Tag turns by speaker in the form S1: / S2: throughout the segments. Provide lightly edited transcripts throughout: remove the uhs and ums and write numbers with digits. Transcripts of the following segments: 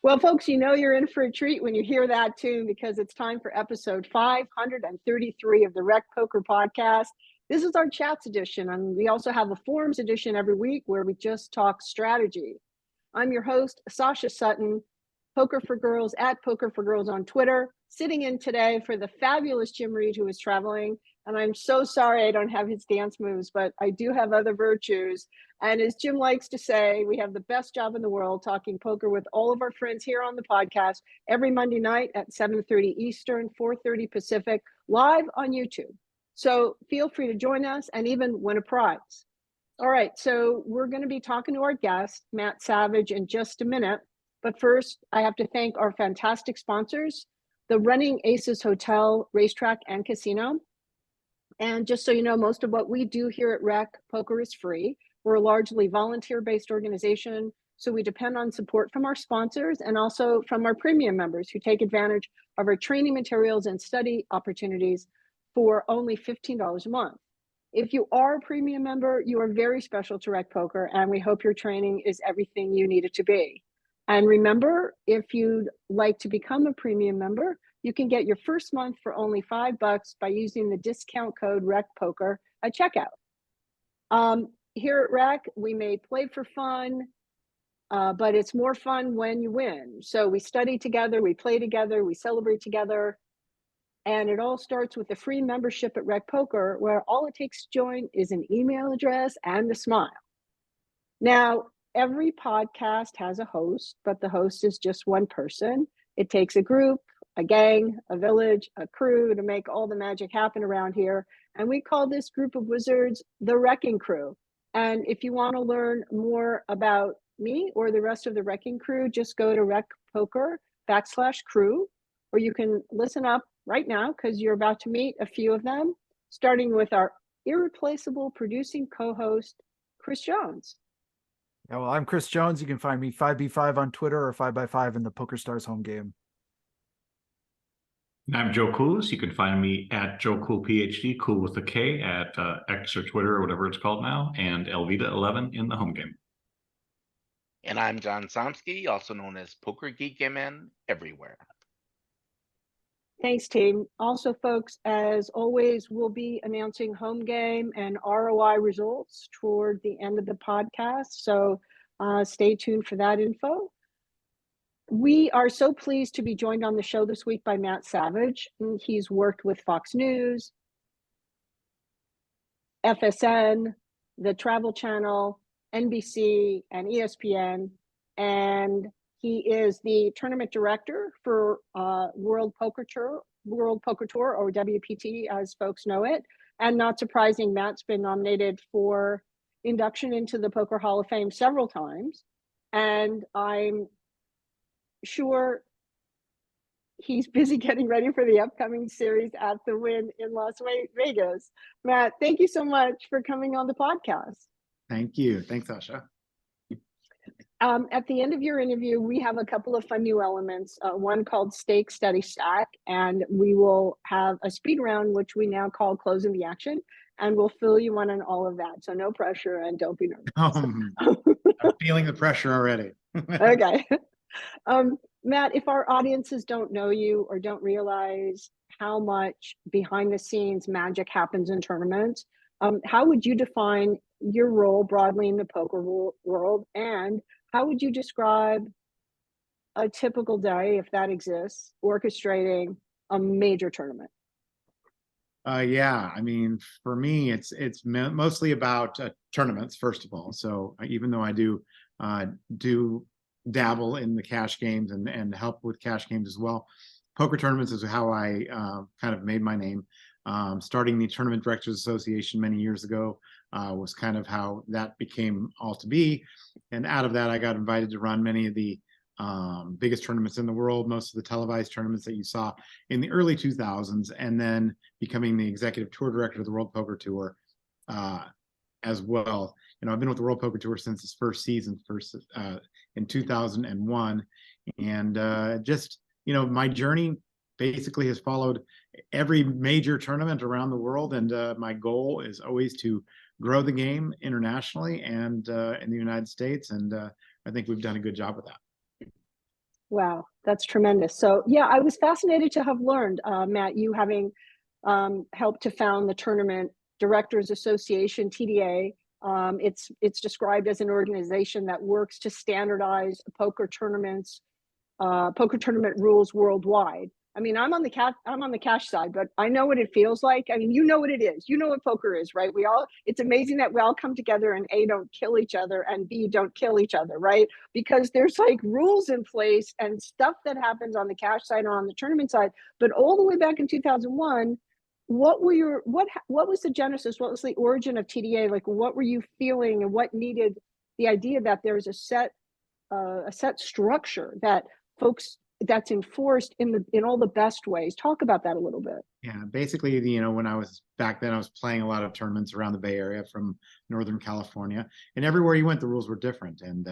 S1: Well, folks, you know you're in for a treat when you hear that tune, because it's time for episode 533 of the RecPoker podcast. This is our chats edition, and we also have a forums edition every week where we just talk strategy. I'm your host, Sasha Sutton, Poker for Girls at Poker for Girls on Twitter, sitting in today for the fabulous Jim Reed, who is traveling. And I'm so sorry I don't have his dance moves, but I do have other virtues. And as Jim likes to say, we have the best job in the world talking poker with all of our friends here on the podcast every Monday night at 7:30 Eastern, 4:30 Pacific, live on YouTube. So feel free to join us and even win a prize. All right, so we're going to be talking to our guest, Matt Savage, in just a minute. But first, I have to thank our fantastic sponsors, the Running Aces Hotel, Racetrack, and Casino. And just so you know, most of what we do here at Rec Poker is free. We're a largely volunteer-based organization, so we depend on support from our sponsors and also from our premium members who take advantage of our training materials and study opportunities for only $15 a month. If you are a premium member, you are very special to Rec Poker, and we hope your training is everything you need it to be. And remember, if you'd like to become a premium member, you can get your first month for only $5 by using the discount code RecPoker at checkout. Here at Rec, we may play for fun, but it's more fun when you win. So we study together, we play together, we celebrate together. And it all starts with a free membership at Rec Poker, where all it takes to join is an email address and a smile. Now, every podcast has a host, but the host is just one person. It takes a group, a gang, a village, a crew to make all the magic happen around here. And we call this group of wizards the RECing Crew. And if you want to learn more about me or the rest of the RECing Crew, just go to RecPoker.com/crew, or you can listen up right now because you're about to meet a few of them, starting with our irreplaceable producing co-host, Chris Jones.
S2: Yeah, well, I'm Chris Jones. You can find me 5B5 on Twitter or 5x5 in the PokerStars home game.
S3: And I'm Joe Coolis. You can find me at Joe Cool PhD, cool with a K, at X or Twitter or whatever it's called now, and Elvita11 in the home game.
S4: And I'm John Somsky, also known as Poker Geek MN everywhere.
S1: Thanks, team. Also, folks, as always, we'll be announcing home game and ROI results toward the end of the podcast. So stay tuned for that info. We are so pleased to be joined on the show this week by Matt Savage. He's worked with Fox News, FSN, the Travel Channel, NBC, and ESPN, and he is the tournament director for World Poker Tour, or WPT as folks know it. And not surprising, Matt's been nominated for induction into the Poker Hall of Fame several times. And I'm sure he's busy getting ready for the upcoming series at the Wynn in Las Vegas. Matt, thank you so much for coming on the podcast.
S5: Thank you. Thanks, Sasha.
S1: At the end of your interview, we have a couple of fun new elements, one called Stake, Study, Stack, and we will have a speed round, which we now call Closing the Action, and we'll fill you in on all of that. So no pressure and don't be nervous.
S5: I'm feeling the pressure already.
S1: Okay. Matt, if our audiences don't know you or don't realize how much behind the scenes magic happens in tournaments, how would you define your role broadly in the poker world, and how would you describe a typical day, if that exists, orchestrating a major tournament?
S5: Yeah, I mean, for me, it's mostly about tournaments, first of all. So even though I do dabble in the cash games and help with cash games as well, poker tournaments is how I kind of made my name. Starting the Tournament Directors Association many years ago was kind of how that became all to be. And out of that, I got invited to run many of the biggest tournaments in the world, most of the televised tournaments that you saw in the early 2000s, and then becoming the executive tour director of the World Poker Tour as well. You know, I've been with the World Poker Tour since its first season, in 2001, and just my journey basically has followed every major tournament around the world, and my goal is always to grow the game internationally and in the United States, and I think we've done a good job with that.
S1: Wow, that's tremendous. So yeah, I was fascinated to have learned, Matt, you having helped to found the Tournament Directors Association, TDA. It's described as an organization that works to standardize poker tournament rules worldwide. I mean, I'm on the cash side, but I know what it feels like. I mean, you know what it is. You know what poker is, right? It's amazing that we all come together and A, don't kill each other, and B, don't kill each other, right? Because there's like rules in place and stuff that happens on the cash side or on the tournament side. But all the way back in 2001, what was the genesis? What was the origin of TDA? Like, what were you feeling, and what needed the idea that there's a set structure that folks that's enforced in all the best ways? Talk about that a little bit.
S5: Yeah, basically, when I was back then, I was playing a lot of tournaments around the Bay Area from Northern California, and everywhere you went, the rules were different. And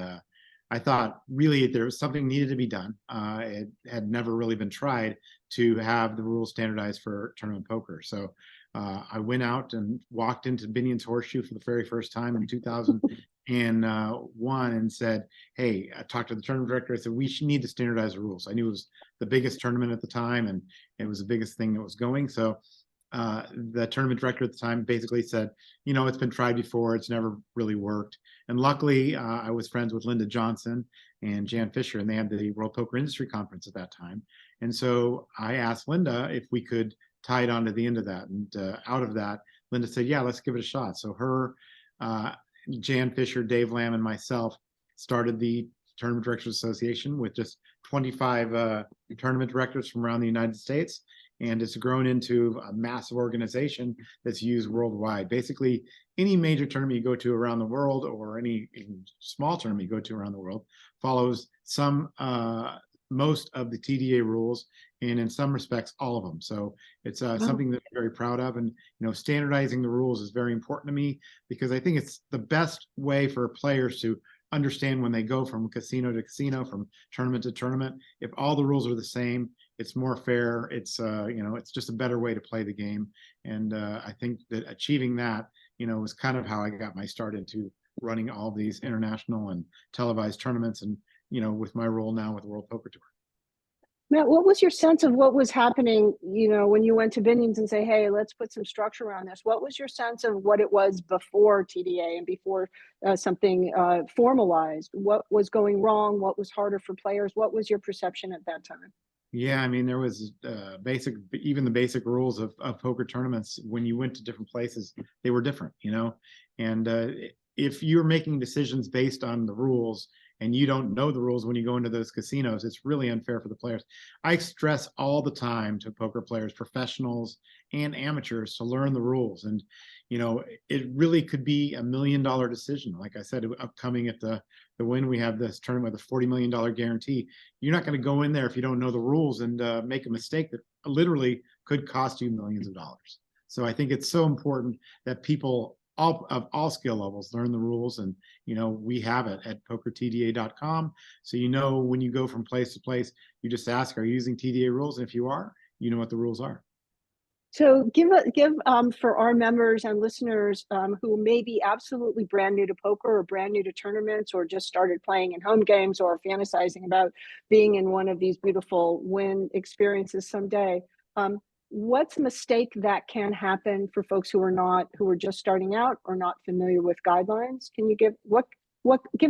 S5: I thought really there was something needed to be done. It had never really been tried to have the rules standardized for tournament poker. So I went out and walked into Binion's Horseshoe for the very first time in 2001 and said, hey, I talked to the tournament director. I said, we need to standardize the rules. I knew it was the biggest tournament at the time, and it was the biggest thing that was going. So the tournament director at the time basically said, it's been tried before. It's never really worked. And luckily, I was friends with Linda Johnson and Jan Fisher, and they had the World Poker Industry Conference at that time. And so I asked Linda if we could tie it on to the end of that. And out of that, Linda said, yeah, let's give it a shot. So her, Jan Fisher, Dave Lamb, and myself started the Tournament Directors Association with just 25 tournament directors from around the United States. And it's grown into a massive organization that's used worldwide. Basically, any major tournament you go to around the world, or any small tournament you go to around the world, follows most of the TDA rules, and in some respects, all of them. So it's something that I'm very proud of. And standardizing the rules is very important to me, because I think it's the best way for players to understand when they go from casino to casino, from tournament to tournament. If all the rules are the same, it's more fair. It's it's just a better way to play the game. And I think that achieving that, was kind of how I got my start into running all of these international and televised tournaments, and with my role now with the World Poker Tour.
S1: Matt, what was your sense of what was happening, when you went to Binion's and say, hey, let's put some structure around this? What was your sense of what it was before TDA and before something formalized? What was going wrong? What was harder for players? What was your perception at that time?
S5: Yeah, I mean, there was even the basic rules of poker tournaments. When you went to different places, they were different, and if you're making decisions based on the rules and you don't know the rules when you go into those casinos, it's really unfair for the players. I stress all the time to poker players, professionals and amateurs, to learn the rules. And, it really could be $1 million decision. Like I said, upcoming at the Win, we have this tournament with a $40 million guarantee. You're not going to go in there if you don't know the rules and make a mistake that literally could cost you millions of dollars. So I think it's so important that people of all skill levels learn the rules. And we have it at pokertda.com, so when you go from place to place, you just ask, are you using TDA rules? And if you are, you know what the rules are.
S1: So give for our members and listeners who may be absolutely brand new to poker, or brand new to tournaments, or just started playing in home games, or fantasizing about being in one of these beautiful Win experiences someday, what's a mistake that can happen for folks who are just starting out or not familiar with guidelines? Can you give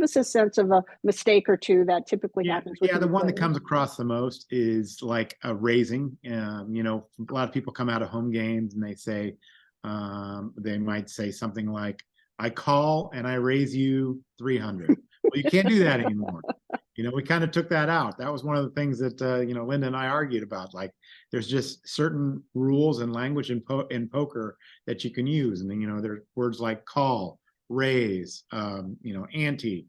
S1: us a sense of a mistake or two that typically happens?
S5: Yeah, the one that comes across the most is like a raising. A lot of people come out of home games and they say, they might say something like, I call and I raise you 300. Well, you can't do that anymore. We kind of took that out. That was one of the things that, Linda and I argued about. Like, there's just certain rules and language in poker that you can use. And then, there are words like call, raise, ante,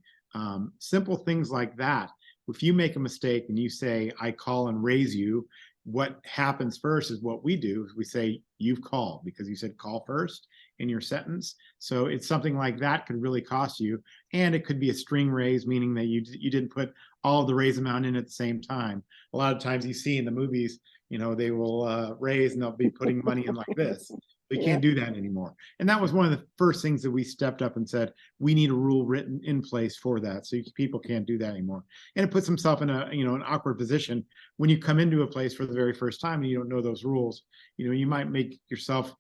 S5: simple things like that. If you make a mistake and you say, I call and raise you, what happens first is what we do is we say, you've called, because you said call first, in your sentence. So it's something like that could really cost you. And it could be a string raise, meaning that you didn't put all of the raise amount in at the same time. A lot of times you see in the movies, they will raise and they'll be putting money in like this. We can't do that anymore. And that was one of the first things that we stepped up and said, we need a rule written in place for that. So people can't do that anymore. And it puts themselves in an awkward position when you come into a place for the very first time and you don't know those rules. You might make yourself,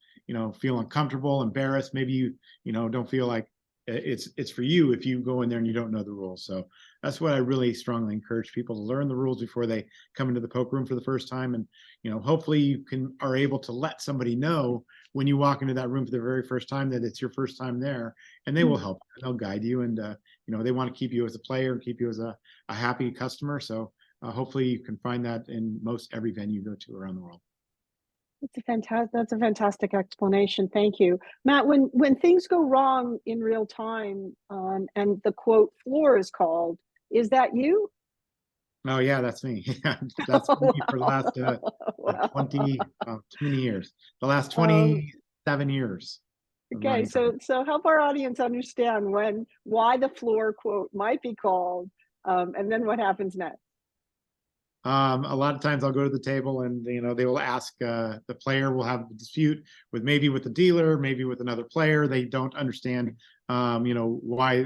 S5: feel uncomfortable, embarrassed. Maybe you don't feel like it's for you if you go in there and you don't know the rules. So that's what I really strongly encourage people to learn the rules before they come into the poker room for the first time. And, hopefully you are able to let somebody know when you walk into that room for the very first time that it's your first time there, and they will help you, they'll guide you. And, they want to keep you as a player and keep you as a happy customer. So hopefully you can find that in most every venue you go to around the world.
S1: That's a fantastic explanation. Thank you, Matt. When things go wrong in real time, and the quote floor is called, is that you?
S5: Oh yeah, that's me. That's me for the last 20 too many years. The last 27 years.
S1: Okay, so help our audience understand why the floor quote might be called, and then what happens next.
S5: A lot of times I'll go to the table and they will ask, the player will have a dispute with the dealer, maybe with another player. They don't understand why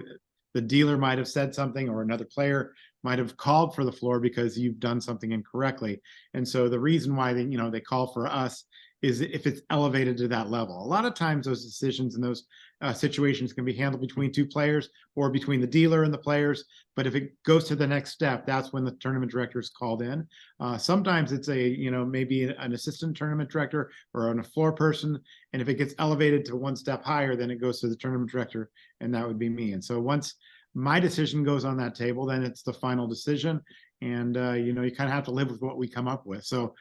S5: the dealer might have said something or another player might have called for the floor because you've done something incorrectly. And so the reason why they call for us is if it's elevated to that level. A lot of times those decisions and those situations can be handled between two players or between the dealer and the players. But if it goes to the next step, that's when the tournament director is called in. Sometimes it's maybe an assistant tournament director or a floor person. And if it gets elevated to one step higher, then it goes to the tournament director, and that would be me. And so once my decision goes on that table, then it's the final decision. And, you kind of have to live with what we come up with. So,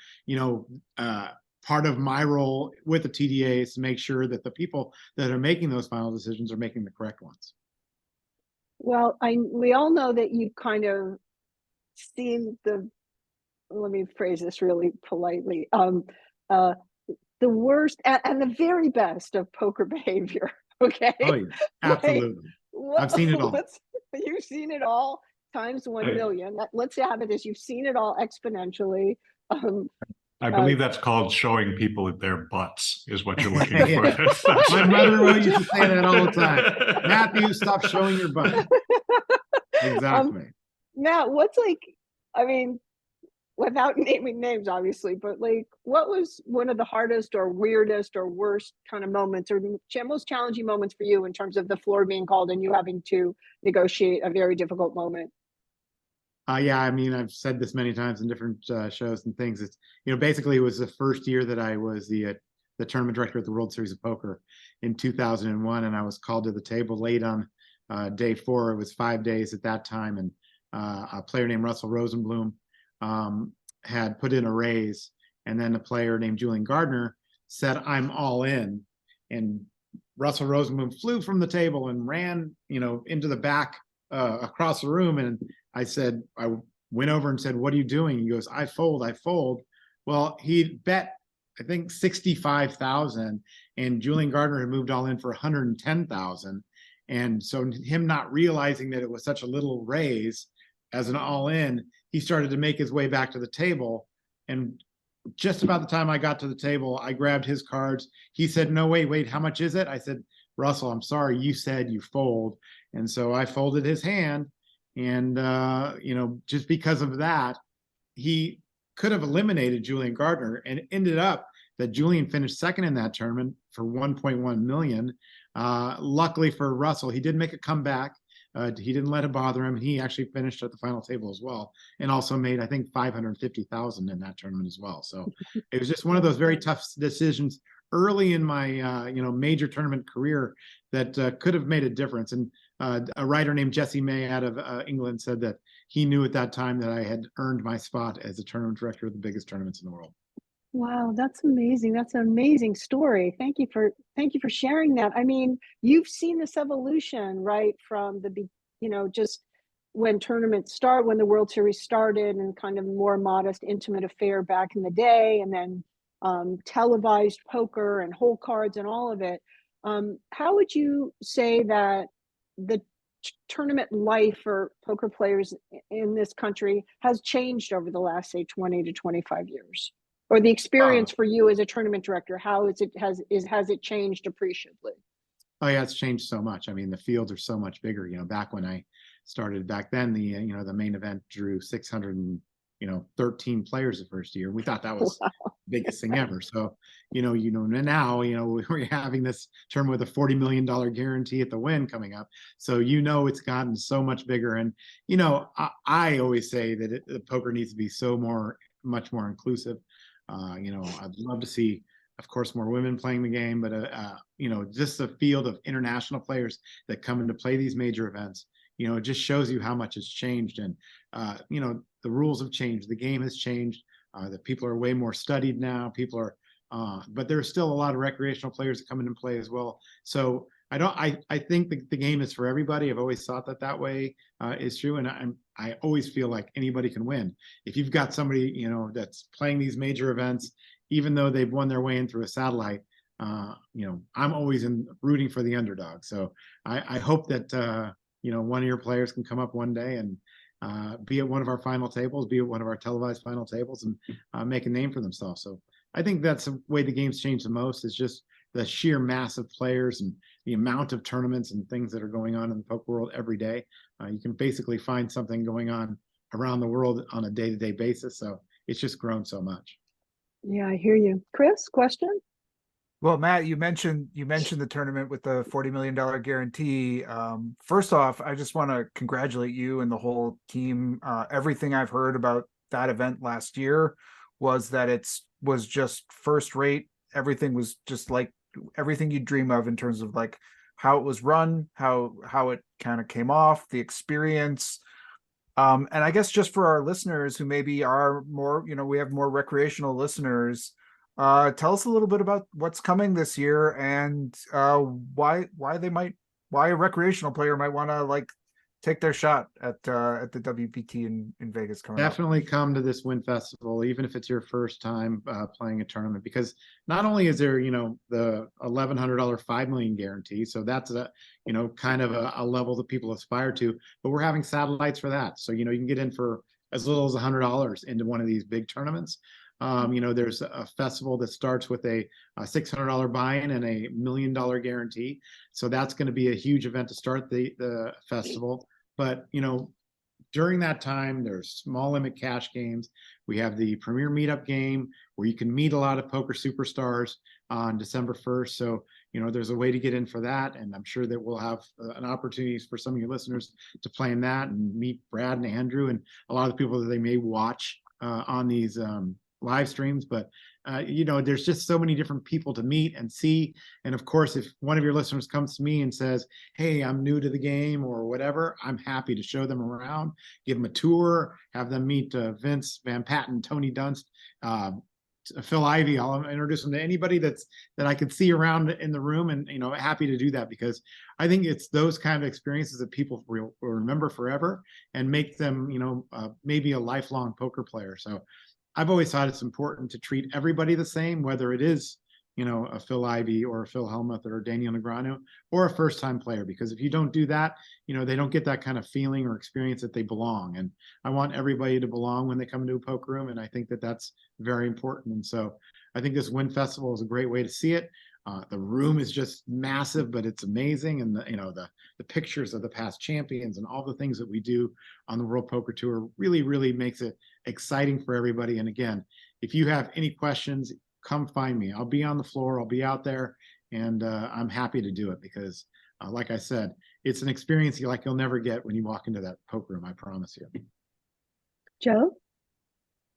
S5: part of my role with the TDA is to make sure that the people that are making those final decisions are making the correct ones.
S1: Well, we all know that you've kind of seen let me phrase this really politely, the worst and the very best of poker behavior. Okay.
S5: Oh yeah, absolutely. I've seen it all.
S1: You've seen it all times 1 million. Let's have it as you've seen it all exponentially.
S3: I believe that's called showing people their butts is what you're looking for.
S5: My mother used to say that all the time. Matthew, stop showing your butt. Exactly.
S1: Matt, without naming names, obviously, but what was one of the hardest or weirdest or worst kind of moments or most challenging moments for you in terms of the floor being called and you having to negotiate a very difficult moment?
S5: Yeah, I've said this many times in different shows and things. It's, basically it was the first year that I was the tournament director at the World Series of Poker in 2001. And I was called to the table late on day 4. It was 5 days at that time. And a player named Russell Rosenblum had put in a raise. And then a player named Julian Gardner said, "I'm all in." And Russell Rosenblum flew from the table and ran, into the back across the room. And I went over and said, "What are you doing?" He goes, I fold. Well, he bet, I think 65,000, and Julian Gardner had moved all in for 110,000. And so him not realizing that it was such a little raise as an all in, he started to make his way back to the table. And just about the time I got to the table, I grabbed his cards. He said, "No, wait, how much is it?" I said, "Russell, I'm sorry, you said you fold." And so I folded his hand. And, just because of that, he could have eliminated Julian Gardner, and it ended up that Julian finished second in that tournament for 1.1 million. Luckily for Russell, he did make a comeback. He didn't let it bother him. He actually finished at the final table as well, and also made, I think, 550,000 in that tournament as well. So it was just one of those very tough decisions early in my, major tournament career that could have made a difference. And a writer named Jesse May out of England said that he knew at that time that I had earned my spot as a tournament director of the biggest tournaments in the world.
S1: Wow, that's amazing. That's an amazing story. Thank you for sharing that. You've seen this evolution, right, from just when tournaments start, when the World Series started, and kind of more modest, intimate affair back in the day, and then televised poker and hole cards and all of it. How would you say that the tournament life for poker players in this country has changed over the last, say, 20 to 25 years? Or the experience for you as a tournament director, how has it changed appreciably?
S5: Oh yeah, it's changed so much. I mean, the fields are so much bigger. Back when I started back then, the main event drew 613 players the first year. We thought that was the biggest thing ever. So, now, we're having this tournament with a $40 million guarantee at the win coming up. So, it's gotten so much bigger. And, I always say that the poker needs to be much more inclusive. I'd love to see, of course, more women playing the game, but just a field of international players that come in to play these major events. It just shows you how much has changed, and the rules have changed, the game has changed. That people are way more studied now. But there's still a lot of recreational players that come in and play as well. So I think the game is for everybody. I've always thought that way is true, and I always feel like anybody can win if you've got somebody that's playing these major events. Even though they've won their way in through a satellite, I'm always rooting for the underdog. So I hope that, one of your players can come up one day and be at one of our final tables, be at one of our televised final tables, and make a name for themselves. So I think that's the way the game's changed the most, is just the sheer mass of players and the amount of tournaments and things that are going on in the poker world every day. You can basically find something going on around the world on a day-to-day basis. So it's just grown so much.
S1: Yeah, I hear you. Chris, question?
S2: Well, Matt, you mentioned the tournament with the $40 million guarantee. First off, I just want to congratulate you and the whole team. Everything I've heard about that event last year was that it was just first rate. Everything was just like everything you dream of in terms of like how it was run, how it kind of came off, the experience. And I guess just for our listeners who maybe are more, we have more recreational listeners, tell us a little bit about what's coming this year and why a recreational player might want to take their shot at the WPT in Vegas coming up.
S5: Definitely come to this Win Festival, even if it's your first time playing a tournament, because not only is there, the $1,100 $5 million guarantee, so that's a, kind of a level that people aspire to, but we're having satellites for that. So, you can get in for as little as $100 into one of these big tournaments. There's a festival that starts with a $600 buy-in and a $1 million guarantee. So that's going to be a huge event to start the festival. But, during that time, there's small limit cash games. We have the premier meetup game where you can meet a lot of poker superstars on December 1st. So, there's a way to get in for that. And I'm sure that we'll have an opportunity for some of your listeners to play in that and meet Brad and Andrew and a lot of the people that they may watch on these live streams. But there's just so many different people to meet and see. And of course, if one of your listeners comes to me and says, hey, I'm new to the game or whatever, I'm happy to show them around, give them a tour, have them meet Vince Van Patten, Tony Dunst, Phil Ivey. I'll introduce them to anybody that I could see around in the room, and happy to do that, because I think it's those kind of experiences that people will remember forever and make them maybe a lifelong poker player. So I've always thought it's important to treat everybody the same, whether it is, a Phil Ivey or a Phil Hellmuth or Daniel Negreanu or a first-time player, because if you don't do that, they don't get that kind of feeling or experience that they belong. And I want everybody to belong when they come into a poker room, and I think that that's very important. And so I think this Win Festival is a great way to see it. The room is just massive, but it's amazing, and the pictures of the past champions and all the things that we do on the World Poker Tour really makes it exciting for everybody. And again, if you have any questions, come find me. I'll be on the floor. I'll be out there, and I'm happy to do it, because like I said, it's an experience you'll never get when you walk into that poker room. I promise you.
S1: Joe?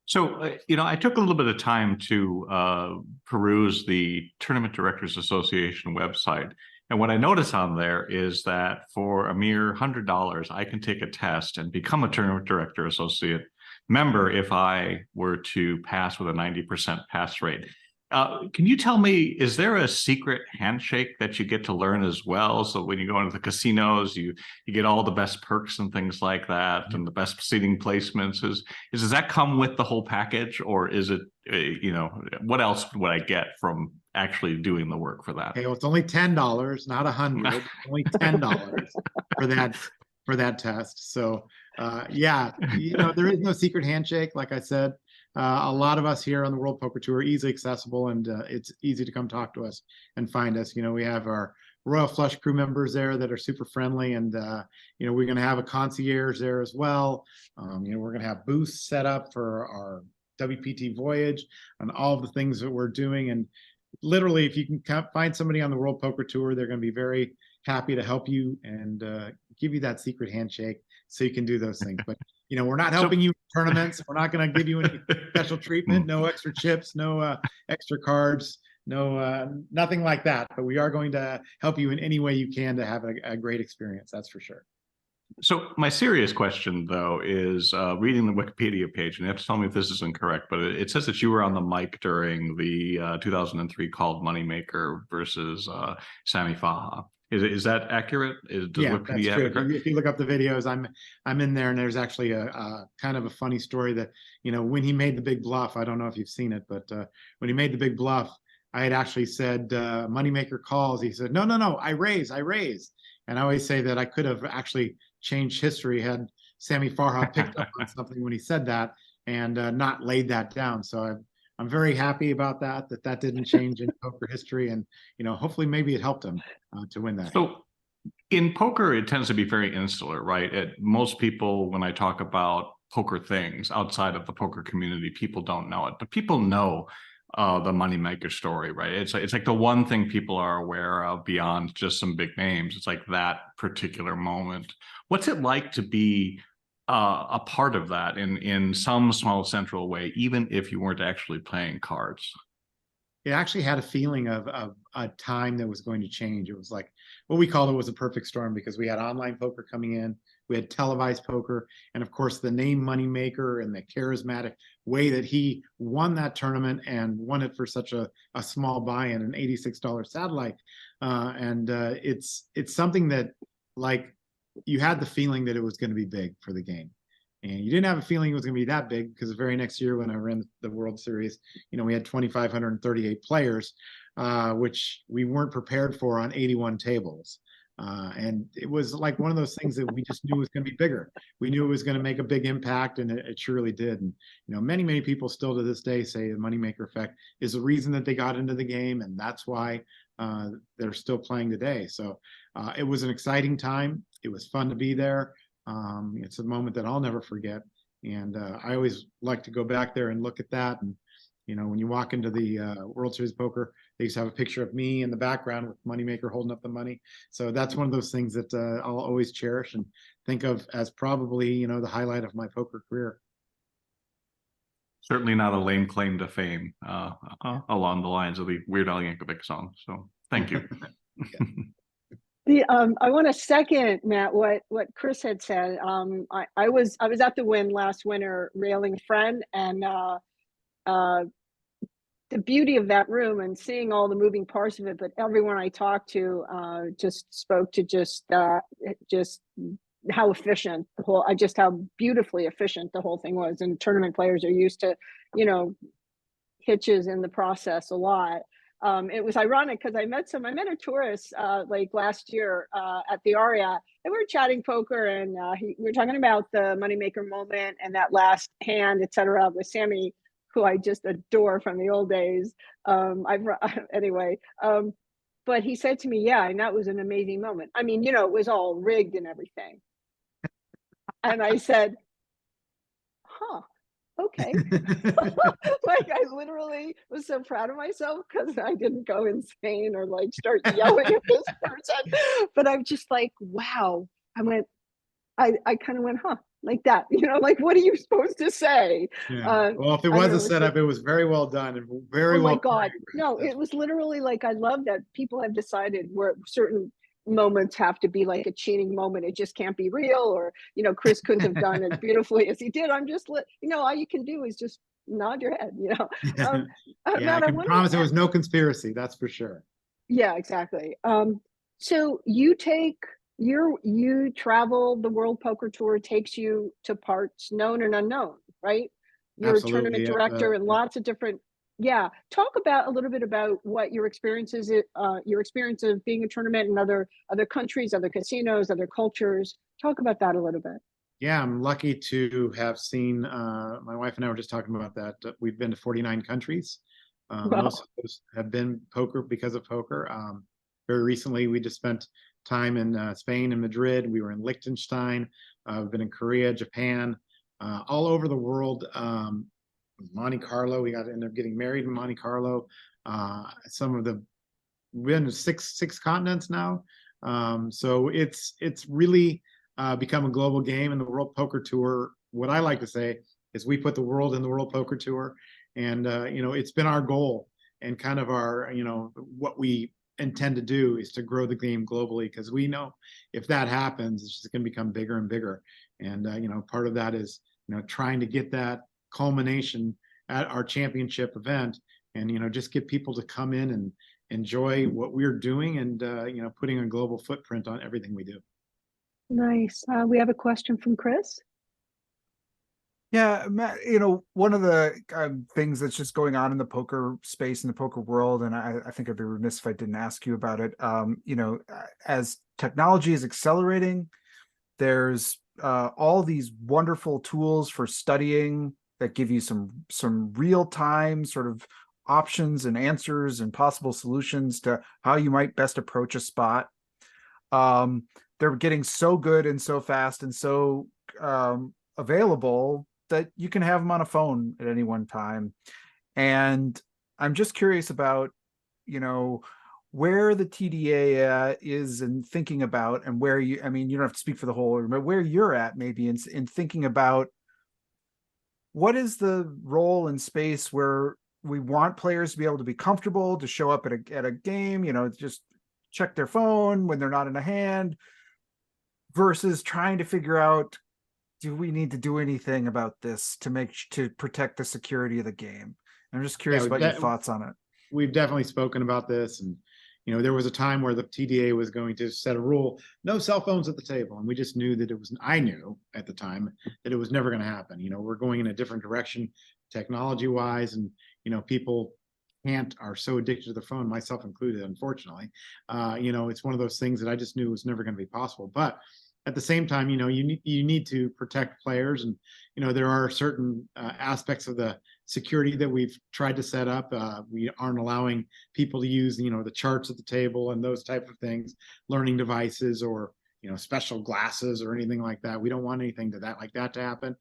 S3: So, I took a little bit of time to peruse the Tournament Directors Association website. And what I notice on there is that for a mere $100, I can take a test and become a Tournament Director Associate member if I were to pass with a 90% pass rate. Can you tell me, is there a secret handshake that you get to learn as well? So when you go into the casinos, you get all the best perks and things like that, and the best seating placements. Does that come with the whole package, or is it, what else would I get from actually doing the work for that.
S5: Okay, well, it's only $10, not 100. Only $10 for that test. So, yeah, there is no secret handshake. Like I said, a lot of us here on the World Poker Tour are easily accessible, and it's easy to come talk to us and find us. We have our Royal Flush crew members there that are super friendly, and we're going to have a concierge there as well. We're going to have booths set up for our WPT voyage and all of the things that we're doing. And literally, if you can find somebody on the World Poker Tour, they're going to be very happy to help you and give you that secret handshake so you can do those things. But we're not helping you in tournaments. We're not going to give you any special treatment, no extra chips, no extra cards, no nothing like that. But we are going to help you in any way you can to have a great experience. That's for sure.
S3: So my serious question, though, is reading the Wikipedia page, and you have to tell me if this is incorrect, but it says that you were on the mic during the 2003 called Moneymaker versus Sammy Faha. Is that accurate?
S5: Yeah, that's true. If you look up the videos, I'm in there, and there's actually a kind of a funny story that when he made the big bluff. I don't know if you've seen it, but when he made the big bluff, I had actually said Moneymaker calls. He said, no, I raise. And I always say that I could have actually changed history had Sammy Farha picked up on something when he said that and not laid that down. So I'm very happy about that didn't change in poker history, and hopefully maybe it helped him to win that.
S3: So in poker, it tends to be very insular, right? Most people, when I talk about poker things outside of the poker community, people don't know it, but people know the Moneymaker story, right? It's like the one thing people are aware of beyond just some big names. It's like that particular moment. What's it like to be a part of that in some small central way, even if you weren't actually playing cards?
S5: It actually had a feeling of a time that was going to change. It was like what we called it was a perfect storm, because we had online poker coming in, we had televised poker, and of course the name Moneymaker and the charismatic way that he won that tournament and won it for such a small buy-in, an $86 satellite. It's something that, like, you had the feeling that it was going to be big for the game. And you didn't have a feeling it was going to be that big, because the very next year when I ran the World Series, we had 2,538 players, which we weren't prepared for on 81 tables. And it was like one of those things that we just knew was going to be bigger. We knew it was going to make a big impact, and it surely did. And many people still to this day say the Moneymaker effect is the reason that they got into the game, and that's why they're still playing today. So it was an exciting time. It was fun to be there. It's a moment that I'll never forget. And I always like to go back there and look at that. And, when you walk into the World Series of Poker, they used to have a picture of me in the background with Moneymaker holding up the money. So that's one of those things that I'll always cherish and think of as probably, the highlight of my poker career.
S3: Certainly not a lame claim to fame along the lines of the Weird Al Yankovic song. So thank you.
S1: I want to second, Matt, what Chris had said. I was at the Wynn last winter railing a friend, and the beauty of that room and seeing all the moving parts of it, but everyone I talked to just spoke to just how efficient how beautifully efficient the whole thing was. And tournament players are used to, hitches in the process a lot. It was ironic because I met a tourist like last year at the Aria, and we were chatting poker, and we were talking about the Moneymaker moment and that last hand, etc., with Sammy, who I just adore from the old days. Anyway, but he said to me, yeah, and that was an amazing moment. I mean, it was all rigged and everything. And I said, huh, okay. Like, I literally was so proud of myself because I didn't go insane or like start yelling at this person. But I'm just like, wow. I kind of went, huh, like that, like, what are you supposed to say?
S5: Yeah. Well, if it was a setup, it was very well done and very well.
S1: Oh my God. No, it was literally like, I love that people have decided where certain moments have to be like a cheating moment. It just can't be real, or, Chris couldn't have done as beautifully as he did. I'm just, all you can do is just nod your head,
S5: Yeah,
S1: Matt,
S5: I can promise there was no conspiracy. That's for sure.
S1: Yeah, exactly. So you travel, the World Poker Tour takes you to parts known and unknown, right? You're
S5: Absolutely,
S1: a tournament director in lots of different Yeah, talk about a little bit about what your experiences, your experience of being a tournament in other countries, other casinos, other cultures. Talk about that a little bit.
S5: Yeah, I'm lucky to have seen, my wife and I were just talking about that. We've been to 49 countries.
S1: Wow.
S5: Most of those have been poker because of poker. Very recently, we just spent time in Spain and Madrid. We were in Liechtenstein. We've been in Korea, Japan, all over the world. Monte Carlo, we got to end up getting married in Monte Carlo. We've been to six continents now. So it's really become a global game. And the World Poker Tour, what I like to say is we put the world in the World Poker Tour. And, it's been our goal and kind of our, what we intend to do is to grow the game globally, because we know if that happens, it's just going to become bigger and bigger. And, part of that is, trying to get that culmination at our championship event and, just get people to come in and enjoy what we're doing and, putting a global footprint on everything we do.
S1: Nice. We have a question from Chris.
S2: Yeah, Matt, one of the things that's just going on in the poker space, in the poker world, and I think I'd be remiss if I didn't ask you about it. As technology is accelerating, there's all these wonderful tools for studying that give you some real-time sort of options and answers and possible solutions to how you might best approach a spot. They're getting so good and so fast and so available that you can have them on a phone at any one time. And I'm just curious about, where the TDA is in thinking about, and where you don't have to speak for the whole, but where you're at maybe in thinking about what is the role and space where we want players to be able to be comfortable to show up at a game, just check their phone when they're not in a hand, versus trying to figure out, do we need to do anything about this to protect the security of the game? I'm just curious about your thoughts on it.
S5: We've definitely spoken about this, and there was a time where the TDA was going to set a rule: no cell phones at the table, and we just knew that I knew at the time that it was never going to happen. We're going in a different direction technology wise, and people are so addicted to their phone, myself included, unfortunately. It's one of those things that I just knew was never going to be possible. But at the same time, you need to protect players, and there are certain aspects of the security that we've tried to set up. We aren't allowing people to use the charts at the table and those type of things, learning devices, or special glasses or anything like that. We don't want anything like that to happen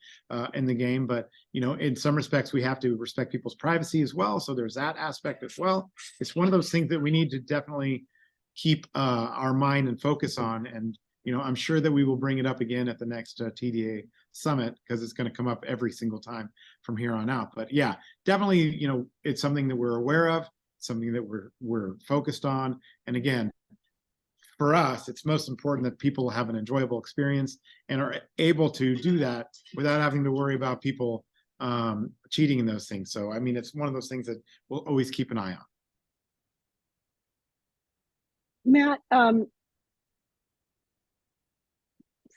S5: in the game. But in some respects, we have to respect people's privacy as well. So there's that aspect as well. It's one of those things that we need to definitely keep our mind and focus on. And I'm sure that we will bring it up again at the next TDA summit, because it's going to come up every single time from here on out. But yeah, definitely, it's something that we're aware of, something that we're focused on. And again, for us, it's most important that people have an enjoyable experience and are able to do that without having to worry about people cheating in those things. So, it's one of those things that we'll always keep an eye on.
S1: Matt,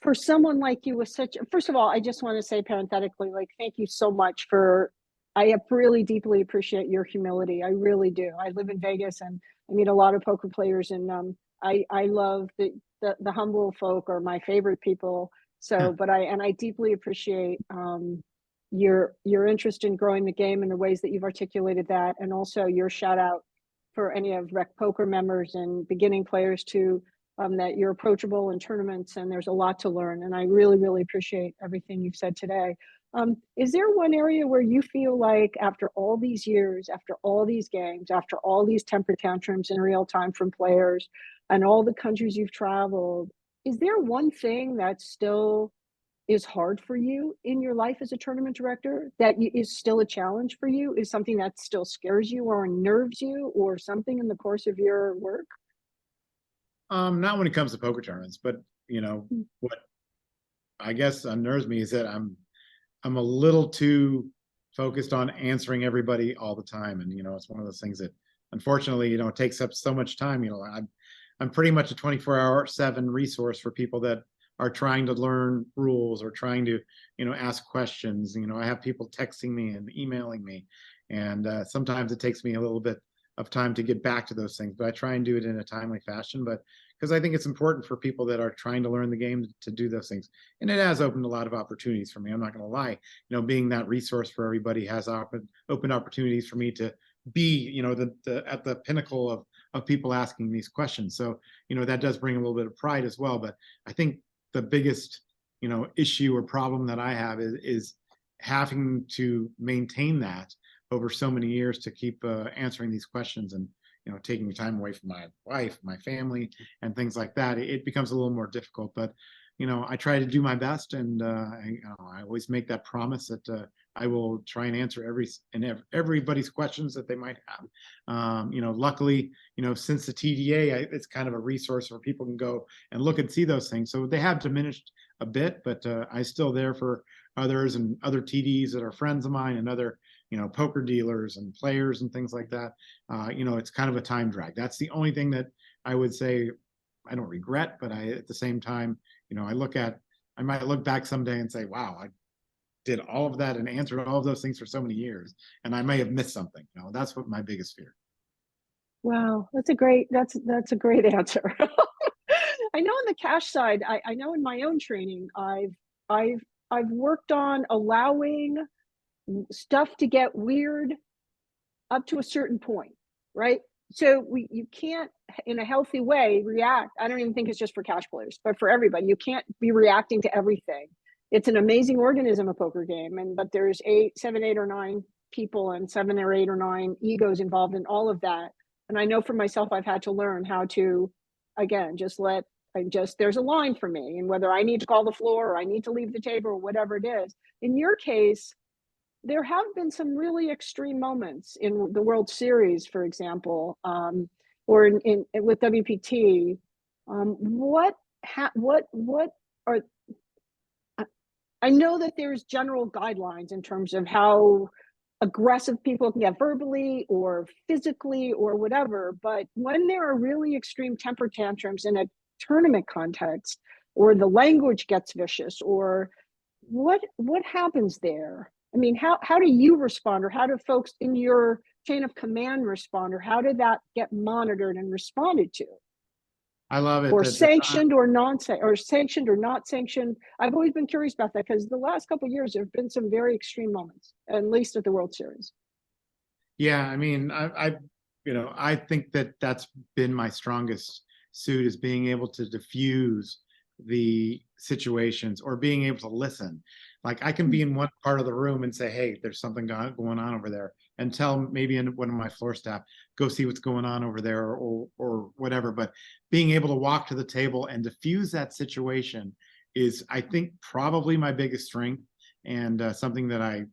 S1: for someone like you with first of all, I just want to say parenthetically, thank you so much I really deeply appreciate your humility. I really do. I live in Vegas and I meet a lot of poker players, and I love the humble folk are my favorite people. So, but I deeply appreciate your interest in growing the game and the ways that you've articulated that, and also your shout out for any of RecPoker members and beginning players to that you're approachable in tournaments, and there's a lot to learn. And I really, really appreciate everything you've said today. Is there one area where you feel like after all these years, after all these games, after all these temper tantrums in real time from players and all the countries you've traveled, is there one thing that still is hard for you in your life as a tournament director, that is still a challenge for you, is something that still scares you or unnerves you or something in the course of your work?
S5: Not when it comes to poker tournaments, but what I guess unnerves me is that I'm a little too focused on answering everybody all the time, and it's one of those things that unfortunately it takes up so much time. I'm pretty much a 24/7 resource for people that are trying to learn rules or trying to, ask questions. I have people texting me and emailing me, and sometimes it takes me a little bit of time to get back to those things, but I try and do it in a timely fashion. But because I think it's important for people that are trying to learn the game to do those things, and it has opened a lot of opportunities for me. I'm not going to lie. Being that resource for everybody has opened opportunities for me to be, at the pinnacle of people asking these questions. So, that does bring a little bit of pride as well. But I think the biggest, issue or problem that I have is having to maintain that over so many years to keep answering these questions and, taking time away from my wife, my family, and things like that. It becomes a little more difficult, but, I try to do my best, and I always make that promise that I will try and answer everybody's questions that they might have. Luckily, since the TDA, it's kind of a resource where people can go and look and see those things. So they have diminished a bit, but I'm still there for others and other TDs that are friends of mine and other, poker dealers and players and things like that. It's kind of a time drag. That's the only thing that I would say I don't regret, but at the same time, I might look back someday and say, wow, I did all of that and answered all of those things for so many years, and I may have missed something. That's what my biggest fear.
S1: Wow, that's a great answer. I know on the cash side, I know in my own training, I've worked on allowing stuff to get weird up to a certain point, right? So you can't, in a healthy way, react. I don't even think it's just for cash players, but for everybody. You can't be reacting to everything. It's an amazing organism, a poker game, but there's 7, 8, or 9 people and 7 or 8 or 9 egos involved in all of that. And I know for myself, I've had to learn how to, again, there's a line for me, and whether I need to call the floor or I need to leave the table or whatever it is. In your case, there have been some really extreme moments in the World Series, for example, or with WPT. What are, I know that there's general guidelines in terms of how aggressive people can get verbally or physically or whatever, but when there are really extreme temper tantrums in a tournament context, or the language gets vicious, or what happens there? I mean, how do you respond, or how do folks in your chain of command respond, or how did that get monitored and responded to?
S5: I love it.
S1: Or sanctioned or not sanctioned. I've always been curious about that, because the last couple of years there have been some very extreme moments, at least at the World Series.
S5: Yeah, I mean, I think that that's been my strongest suit, is being able to diffuse the situations or being able to listen. Like, I can be in one part of the room and say, hey, there's something going on over there, and tell maybe one of my floor staff, go see what's going on over there, or whatever. But being able to walk to the table and diffuse that situation is, I think, probably my biggest strength, and something that I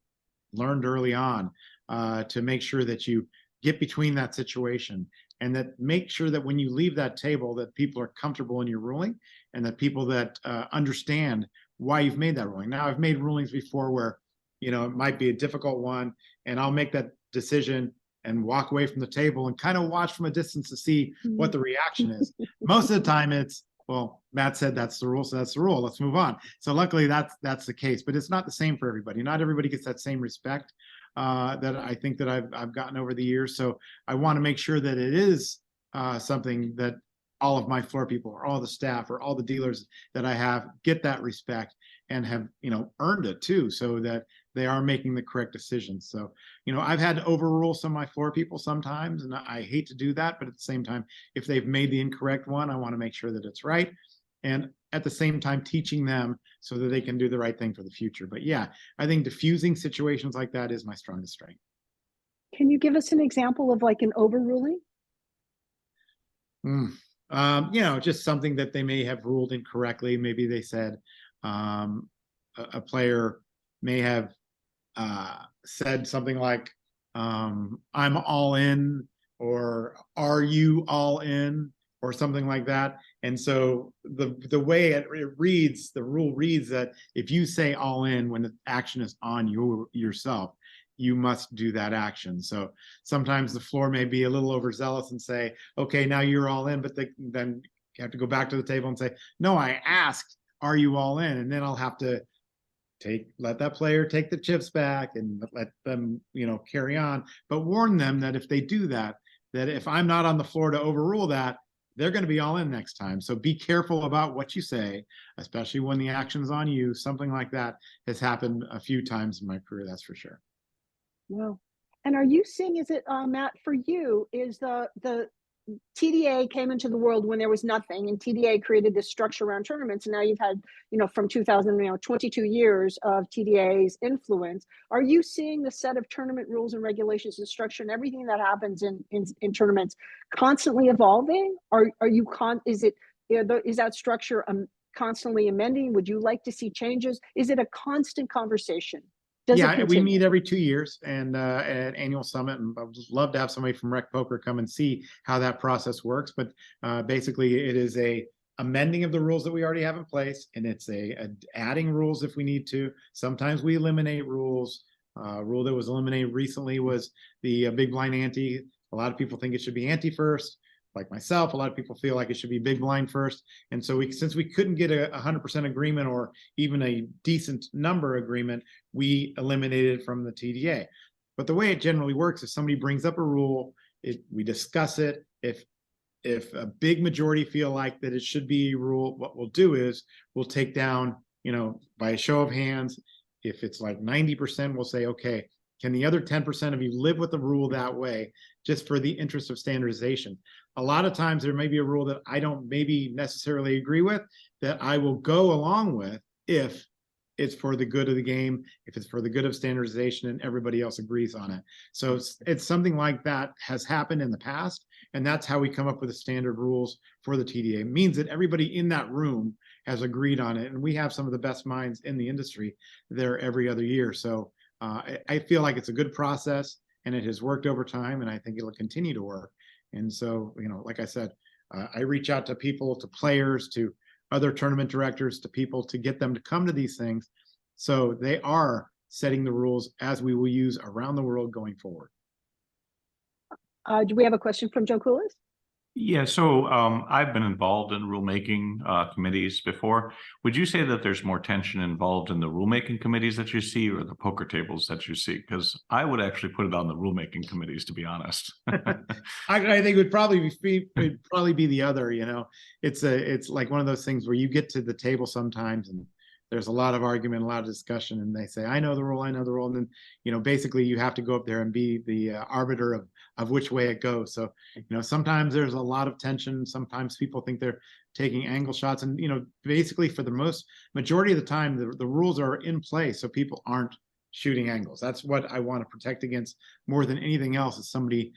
S5: learned early on, to make sure that you get between that situation, and that make sure that when you leave that table, that people are comfortable in your ruling, and that people that understand why you've made that ruling. Now, I've made rulings before where, it might be a difficult one, and I'll make that decision and walk away from the table and kind of watch from a distance to see what the reaction is. Most of the time it's, well, Matt said that's the rule, so that's the rule, let's move on. So luckily that's the case, but it's not the same for everybody. Not everybody gets that same respect that I think that I've gotten over the years. So I want to make sure that it is something that all of my floor people, or all the staff, or all the dealers that I have, get that respect and have, earned it too, so that they are making the correct decisions. So, I've had to overrule some of my floor people sometimes, and I hate to do that, but at the same time, if they've made the incorrect one, I want to make sure that it's right. And at the same time, teaching them so that they can do the right thing for the future. But yeah, I think diffusing situations like that is my strongest strength.
S1: Can you give us an example of like an overruling?
S5: Just something that they may have ruled incorrectly. Maybe they said a player may have said something like, I'm all in, or are you all in, or something like that. And so the way it reads, the rule reads that if you say all in when the action is on yourself, you must do that action. So sometimes the floor may be a little overzealous and say, okay, now you're all in, but then you have to go back to the table and say, no, I asked are you all in? And then I'll have to let that player take the chips back and let them, carry on, but warn them that if they do that if I'm not on the floor to overrule that, they're going to be all in next time. So be careful about what you say, especially when the action's on you. Something like that has happened a few times in my career, that's for sure.
S1: Wow. And are you seeing, is it, Matt, for you, is the TDA came into the world when there was nothing, and TDA created this structure around tournaments. And now you've had, from 2000, 22 years of TDA's influence. Are you seeing the set of tournament rules and regulations and structure and everything that happens in tournaments constantly evolving? Is that structure constantly amending? Would you like to see changes? Is it a constant conversation?
S5: We meet every 2 years and at annual summit, and I would just love to have somebody from RecPoker come and see how that process works. But basically, it is a amending of the rules that we already have in place, and it's a adding rules if we need to. Sometimes we eliminate rules. Rule that was eliminated recently was the big blind ante. A lot of people think it should be ante first. Like myself, a lot of people feel like it should be big blind first. And so since we couldn't get a 100% agreement or even a decent number agreement, we eliminated it from the TDA. But the way it generally works is somebody brings up a rule, we discuss it. If a big majority feel like that it should be a rule, what we'll do is we'll take down, by a show of hands. If it's like 90%, we'll say, okay, can the other 10% of you live with the rule that way, just for the interest of standardization? A lot of times there may be a rule that I don't maybe necessarily agree with, that I will go along with if it's for the good of the game, if it's for the good of standardization and everybody else agrees on it. So it's something like that has happened in the past, and that's how we come up with the standard rules for the TDA. It means that everybody in that room has agreed on it, and we have some of the best minds in the industry there every other year. So I feel like it's a good process, and it has worked over time, and I think it'll continue to work. And so, like I said, I reach out to people, to players, to other tournament directors, to people, to get them to come to these things. So they are setting the rules as we will use around the world going forward.
S1: Do we have a question from Joe Coolis?
S3: Yeah, so I've been involved in rulemaking committees before. Would you say that there's more tension involved in the rulemaking committees that you see or the poker tables that you see? Because I would actually put it on the rulemaking committees, to be honest.
S5: I think it would probably be the other. It's like one of those things where you get to the table sometimes and there's a lot of argument, a lot of discussion, and they say, I know the rule. And then, basically you have to go up there and be the arbiter of which way it goes. So, sometimes there's a lot of tension. Sometimes people think they're taking angle shots, and, basically for the majority of the time, the rules are in place. So people aren't shooting angles. That's what I want to protect against more than anything else, is somebody,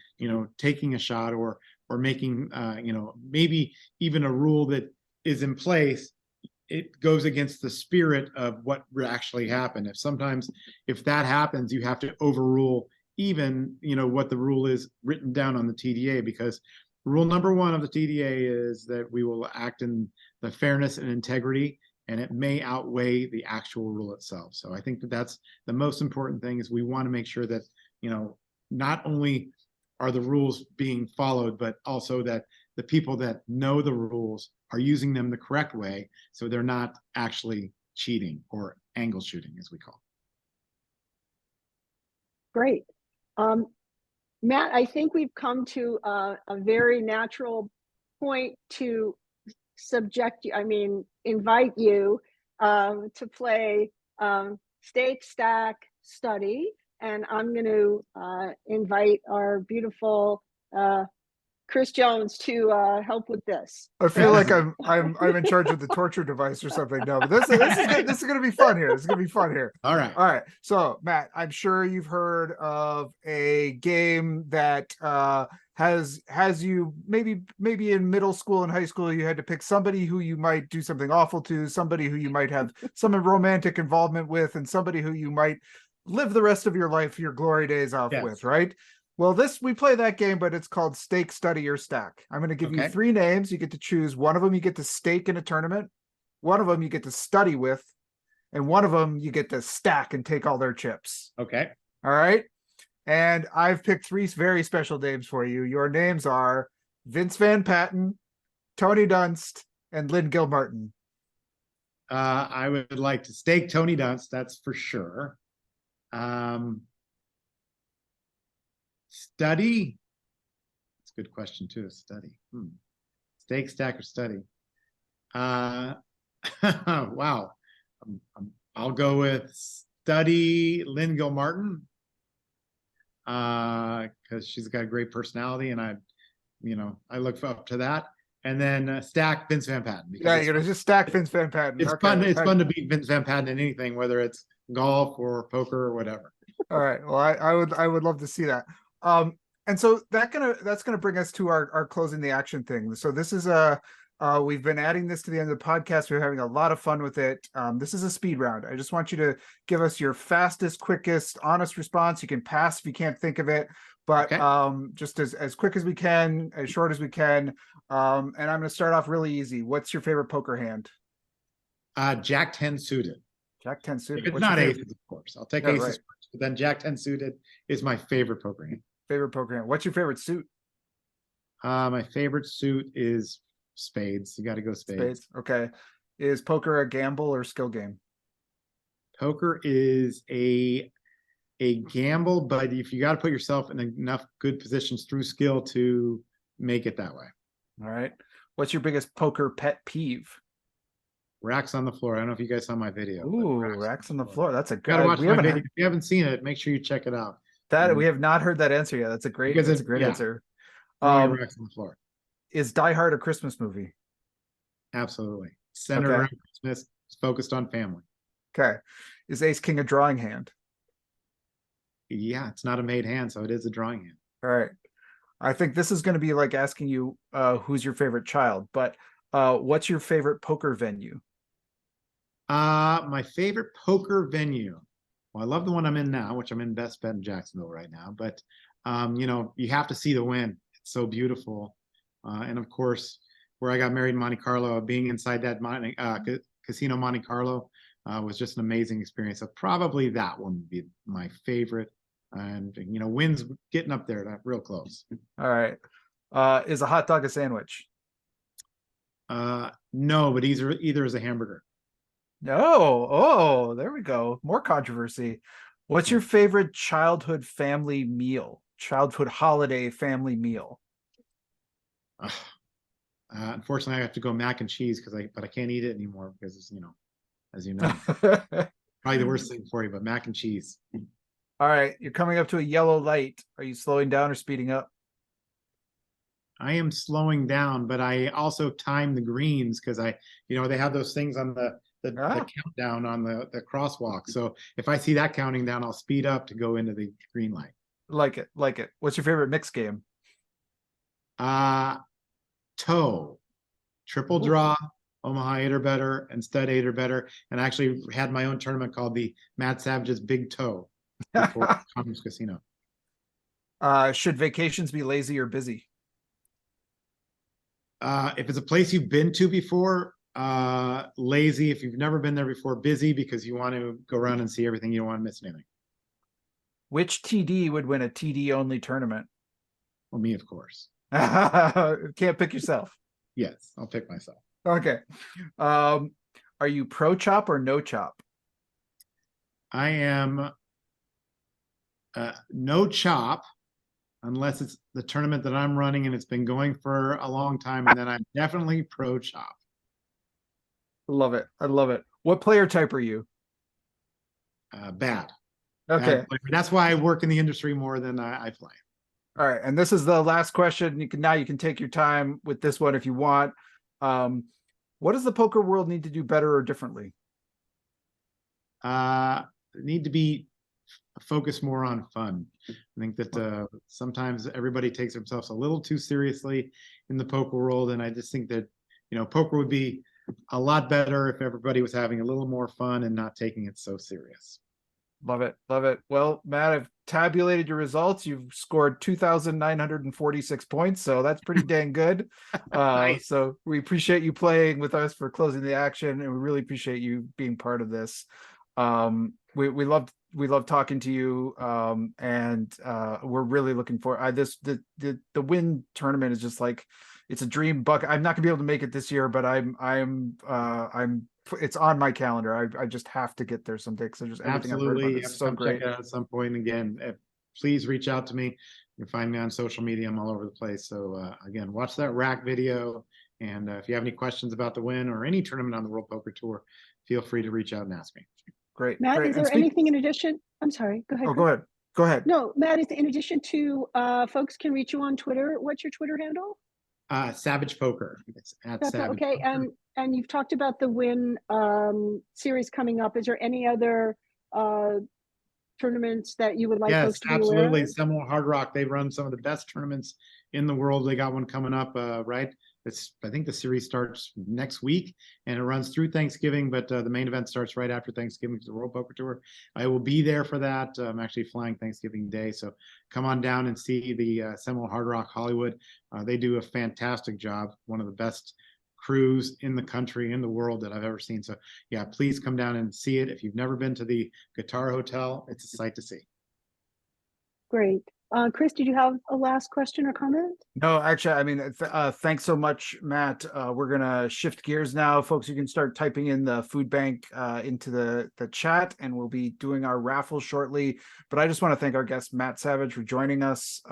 S5: taking a shot or making, maybe even a rule that is in place. It goes against the spirit of what actually happened. If that happens, you have to overrule even, what the rule is written down on the TDA, because rule number 1 of the TDA is that we will act in the fairness and integrity, and it may outweigh the actual rule itself. So I think that's the most important thing, is we want to make sure that, not only are the rules being followed, but also that the people that know the rules are using them the correct way, so they're not actually cheating or angle shooting, as we call it.
S1: Great. Matt, I think we've come to a very natural point to invite you to play Stake, Stack, Study. And I'm going to invite our beautiful Chris Jones to help with this.
S2: I feel like I'm in charge of the torture device or something. No, but this is going to be fun here. This is going to be fun here.
S5: All right.
S2: So Matt, I'm sure you've heard of a game that has you maybe in middle school and high school, you had to pick somebody who you might do something awful to, somebody who you might have some romantic involvement with, and somebody who you might live the rest of your life, your glory days off with, right? Well, we play that game, but it's called Stake, Study, or Stack. I'm going to give you 3 names. You get to choose. One of them you get to stake in a tournament. One of them you get to study with. And one of them you get to stack and take all their chips.
S5: Okay.
S2: All right. And I've picked 3 very special names for you. Your names are Vince Van Patten, Tony Dunst, and Lynn Gilmartin.
S5: I would like to stake Tony Dunst, that's for sure. Study. That's a good question too. Study. Stake, stack, or study. Wow. I'll go with study Lynn Gilmartin. Because she's got a great personality, and I look up to that. And then stack Vince Van Patten.
S2: Yeah, you're gonna just stack Vince Van Patten.
S5: It's fun. It's fun to beat Vince Van Patten in anything, whether it's golf or poker or whatever.
S2: All right. Well, I would love to see that. And so that's gonna bring us to our closing the action thing. So this is we've been adding this to the end of the podcast. We're having a lot of fun with it. This is a speed round. I just want you to give us your fastest, quickest, honest response. You can pass if you can't think of it, but
S5: Okay.
S2: just as quick as we can, as short as we can. And I'm going to start off really easy. What's your favorite poker hand?
S5: Jack 10 suited.
S2: Jack 10 suited.
S5: If it's
S2: What's your
S5: not
S2: favorite-
S5: aces, of course. I'll take
S2: Yeah,
S5: aces
S2: right.
S5: first, but then Jack 10 suited is my favorite poker hand.
S2: Favorite poker hand. What's your favorite suit?
S5: My favorite suit is spades. You got to go spades.
S2: Okay. Is poker a gamble or skill game?
S5: Poker is a gamble, but if you got to put yourself in enough good positions through skill to make it that way.
S2: All right. What's your biggest poker pet peeve?
S5: Racks on the floor. I don't know if you guys saw my video. but
S2: Ooh, racks on the floor. That's a
S5: You gotta
S2: good.
S5: watch
S2: We
S5: my
S2: haven't
S5: video.
S2: had
S5: If you haven't seen it, make sure you check it out.
S2: that. We have not heard that answer yet. That's a great.
S5: Because
S2: That's a great
S5: yeah.
S2: answer.
S5: Throw your racks on the floor.
S2: Is Die Hard a Christmas movie?
S5: Absolutely. Centered
S2: Okay.
S5: around Christmas. It's focused on family.
S2: Okay. Is Ace King a drawing hand?
S5: Yeah, it's not a made hand, so it is a drawing hand.
S2: All right. I think this is going to be like asking you who's your favorite child, but what's your favorite poker venue?
S5: My favorite poker venue. Well, I love the one I'm in now, which I'm in Best Bet in Jacksonville right now. But you have to see the win. It's so beautiful. And of course, where I got married in Monte Carlo, being inside that casino Monte Carlo was just an amazing experience. So probably that one would be my favorite. And wins getting up there, real close.
S2: All right. Is a hot dog a sandwich?
S5: No, but either is a hamburger.
S2: No. Oh, there we go. More controversy. What's your favorite childhood family meal? Childhood holiday family meal?
S5: Unfortunately, I have to go mac and cheese but I can't eat it anymore because it's, as you know, probably the worst thing for you, but mac and cheese.
S2: All right. You're coming up to a yellow light. Are you slowing down or speeding up?
S5: I am slowing down, but I also time the greens because they have those things on the countdown on the crosswalk. So if I see that counting down, I'll speed up to go into the green light.
S2: Like it. What's your favorite mix game?
S5: Toe, triple draw, Omaha 8 or better, and stud 8 or better. And I actually had my own tournament called the Matt Savage's Big Toe before Commerce Casino.
S2: Should vacations be lazy or busy?
S5: If it's a place you've been to before, lazy. If you've never been there before, busy because you want to go around and see everything. You don't want to miss anything.
S2: Which TD would win a TD only tournament?
S5: Well, me, of course.
S2: Can't pick yourself.
S5: Yes, I'll pick myself.
S2: Okay. Are you pro chop or no chop?
S5: I am no chop unless it's the tournament that I'm running and it's been going for a long time, and then I'm definitely pro chop.
S2: Love it. I love it. What player type are you?
S5: Bad.
S2: Okay.
S5: Bad player. That's why I work in the industry more than I play.
S2: All right. And this is the last question. You can take your time with this one if you want. What does the poker world need to do better or differently?
S5: Need to be focused more on fun. I think that sometimes everybody takes themselves a little too seriously in the poker world, and I just think that poker would be a lot better if everybody was having a little more fun and not taking it so serious.
S2: Love it. Love it. Well, Matt, I've tabulated your results. You've scored 2,946 points. So that's pretty dang good.
S5: Nice.
S2: So we appreciate you playing with us for closing the action. And we really appreciate you being part of this. we love talking to you, and we're really looking for the win tournament is just like, it's a dream bucket. I'm not gonna be able to make it this year, but I'm it's on my calendar. I just have to get there someday because just everything I've heard about
S5: Absolutely.
S2: it is so
S5: Come
S2: great.
S5: check it out at some point. Again, please reach out to me. You can find me on social media. I'm all over the place. So again, watch that rack video. And if you have any questions about the win or any tournament on the World Poker Tour, feel free to reach out and ask me.
S2: Great.
S1: Matt,
S2: great.
S1: is there anything in addition? I'm sorry, go ahead.
S2: Oh,
S1: Chris.
S2: go ahead. Go ahead.
S1: No, Matt, is in addition to folks can reach you on Twitter. What's your Twitter handle?
S5: Savage Poker. It's at
S1: That's
S5: Savage
S1: okay.
S5: Poker.
S1: And you've talked about the Win series coming up. Is there any other tournaments that you would like
S5: Yes,
S1: folks to be aware
S5: absolutely.
S1: of?
S5: Seminole Hard Rock, they run some of the best tournaments in the world. They got one coming up, right? I think the series starts next week and it runs through Thanksgiving, but the main event starts right after Thanksgiving for the World Poker Tour. I will be there for that. I'm actually flying Thanksgiving Day, so come on down and see the Seminole Hard Rock Hollywood. They do a fantastic job. One of the best crews in the country, in the world that I've ever seen. So yeah, please come down and see it. If you've never been to the Guitar Hotel, it's a sight to see.
S1: Great. Chris, did you have a last question or comment?
S2: No, actually, I mean, thanks so much, Matt. We're gonna shift gears now, folks. You can start typing in the food bank into the chat, and we'll be doing our raffle shortly. But I just want to thank our guest Matt Savage for joining us.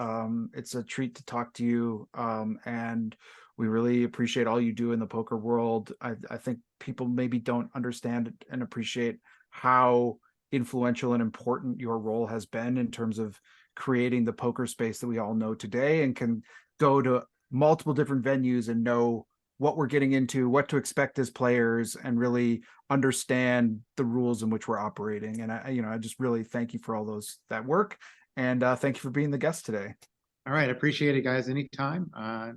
S2: It's a treat to talk to you, and we really appreciate all you do in the poker world. I think people maybe don't understand and appreciate how influential and important your role has been in terms of creating the poker space that we all know today, and can go to multiple different venues and know what we're getting into, what to expect as players, and really understand the rules in which we're operating. And I just really thank you for all that work, and thank you for being the guest today.
S5: All right, I appreciate it, guys. Anytime.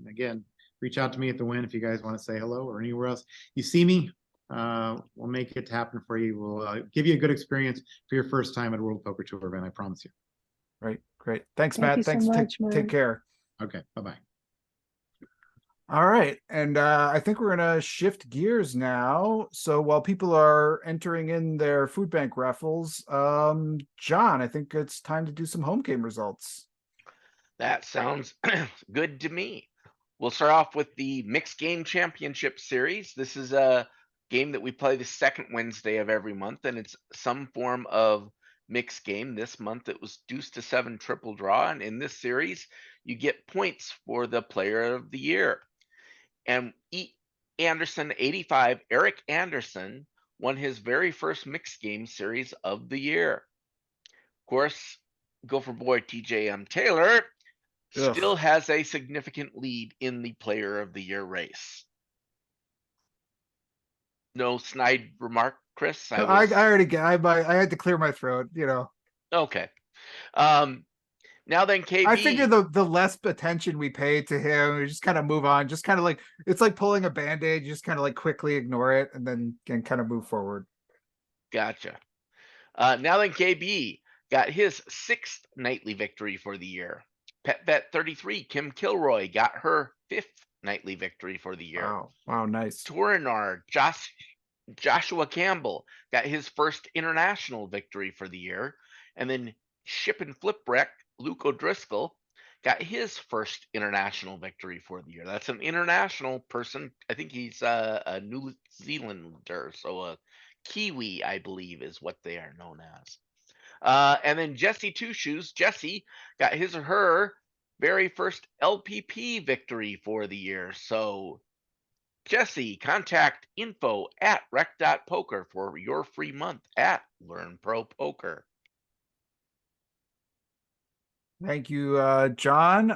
S5: Again, reach out to me at the Win if you guys want to say hello or anywhere else you see me. We'll make it happen for you. We'll give you a good experience for your first time at a World Poker Tour event. I promise you.
S2: Right. Great. Thanks,
S1: Thank
S2: Matt.
S1: you so
S2: Thanks.
S1: much,
S2: Take
S1: Matt.
S2: care.
S5: Okay. Bye-bye.
S2: All right. And I think we're going to shift gears now. So while people are entering in their food bank raffles, John, I think it's time to do some home game results.
S4: That sounds good to me. We'll start off with the Mixed Game Championship Series. This is a game that we play the second Wednesday of every month, and it's some form of mixed game. This month it was deuce to 7 triple draw, and in this series you get points for the player of the year. And Anderson 85, Eric Anderson, won his very first mixed game series of the year. Of course, Gopher Boy TJM Taylor still has a significant lead in the player of the year race. No snide remark, Chris?
S2: I already I had to clear my throat,
S4: Okay. Now then, KB.
S2: I figure the less attention we pay to him, we just kind of move on. Just kind of like, it's like pulling a Band-Aid. You just kind of like quickly ignore it and then can kind of move forward.
S4: Gotcha. Now then, KB got his 6th nightly victory for the year. PetVet 33, Kim Kilroy, got her 5th nightly victory for the year.
S2: Wow, nice.
S4: Tourinar, Joshua Campbell got his first international victory for the year. And then Ship and Flip Wreck, Luke O'Driscoll, got his first international victory for the year. That's an international person. I think he's a New Zealander, so a Kiwi, I believe, is what they are known as. And then Jesse Two Shoes, Jesse got his or her very first LPP victory for the year. So Jesse, contact info@rec.poker for your free month at Learn Pro Poker.
S2: Thank you, John.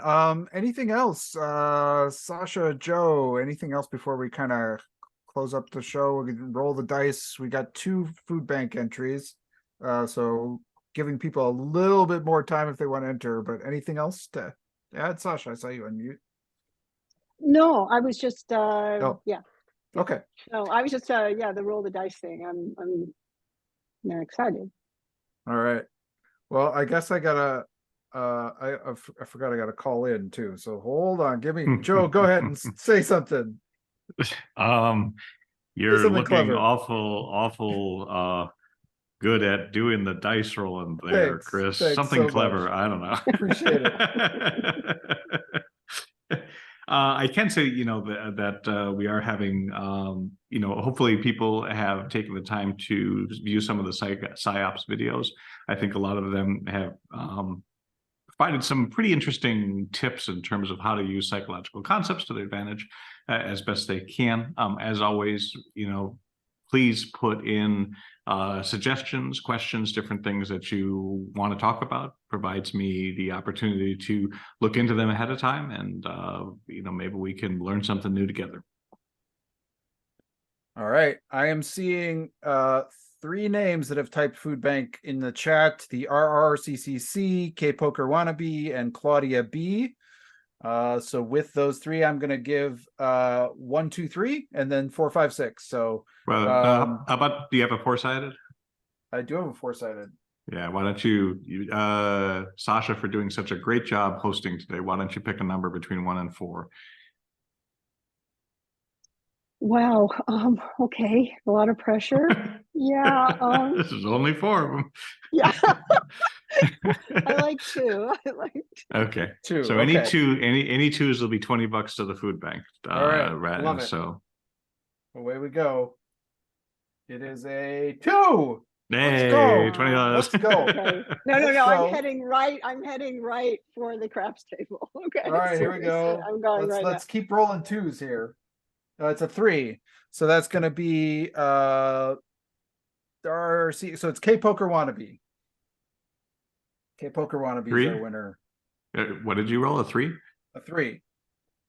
S2: Anything else? Sasha, Joe, anything else before we kind of close up the show? We can roll the dice. We got 2 food bank entries. So giving people a little bit more time if they want to enter, but anything else to add? Sasha, I saw you unmute.
S1: No, I was just yeah.
S2: Okay.
S1: No, I was just the roll the dice thing. I'm excited.
S2: All right. Well, I guess I gotta I forgot I gotta call in too. So hold on. Give me Joe, go ahead and say something.
S3: You're
S2: something
S3: looking
S2: clever.
S3: awful good at doing the dice rolling there,
S2: Thanks.
S3: Chris.
S2: Thanks
S3: Something
S2: so
S3: clever.
S2: much.
S3: I don't know.
S2: Appreciate
S3: I can say, that we are having, hopefully people have taken the time to view some of the PsyOps videos. I think a lot of them have provided some pretty interesting tips in terms of how to use psychological concepts to their advantage as best they can. As always, please put in suggestions, questions, different things that you want to talk about. Provides me the opportunity to look into them ahead of time, and maybe we can learn something new together.
S2: All right, I am seeing 3 names that have typed food bank in the chat: the RRCCC, K Poker Wannabe, and Claudia B. So with those 3, I'm going to give 1, 2, 3, and then 4, 5, 6. So
S3: Well, how about, do you have a 4-sided?
S2: I do have a 4-sided.
S3: Yeah, why don't you, Sasha, for doing such a great job hosting today, why don't you pick a number between 1 and 4?
S1: Wow. Okay. A lot of pressure. Yeah.
S3: This is only 4 of them.
S1: Yeah. I like 2. I like 2.
S3: Okay.
S2: 2.
S3: So
S2: okay.
S3: any 2s will be $20 to the food bank.
S2: All right.
S3: Right.
S2: Love it.
S3: So
S2: away we go. It is a 2.
S3: Hey,
S2: Let's go.
S3: $20.
S2: Let's go.
S1: Okay. No.
S2: So-
S1: I'm heading right for the craps table. Okay.
S2: All right, here we go.
S1: I'm going right
S2: Let's keep rolling 2s here. It's a 3. So that's going to be RC. So it's K Poker Wannabe. K Poker Wannabe
S3: 3?
S2: is our winner.
S3: What did you roll? A 3?
S2: A 3.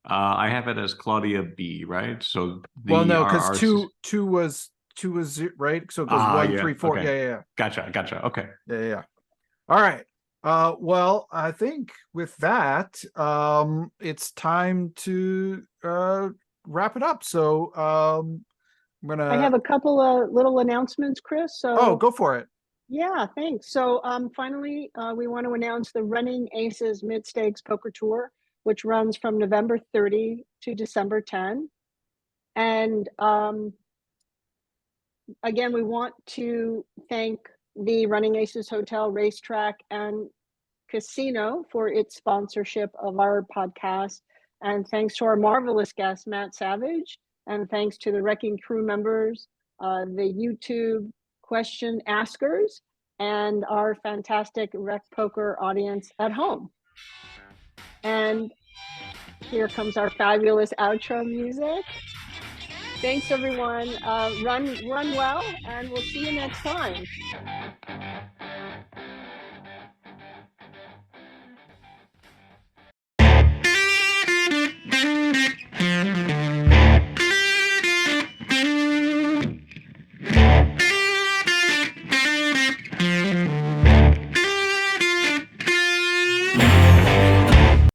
S3: I have it as Claudia B, right? So
S2: Well, no, because
S3: RRC
S2: two was right. So it goes 1,
S3: yeah,
S2: 3, 4.
S3: okay.
S2: Yeah.
S3: Gotcha. Okay.
S2: Yeah. All right. Well, I think with that, it's time to wrap it up. So I'm gonna.
S1: I have a couple of little announcements, Chris. So
S2: go for it.
S1: Yeah, thanks. So finally, we want to announce the Running Aces Mid-Stakes Poker Tour, which runs from November 30 to December 10. And again, we want to thank the Running Aces Hotel, Racetrack, and Casino for its sponsorship of our podcast. And thanks to our marvelous guest, Matt Savage. And thanks to the RECing Crew members, the YouTube question askers, and our fantastic Rec Poker audience at home. And here comes our fabulous outro music. Thanks, everyone. Run well, and we'll see you next time.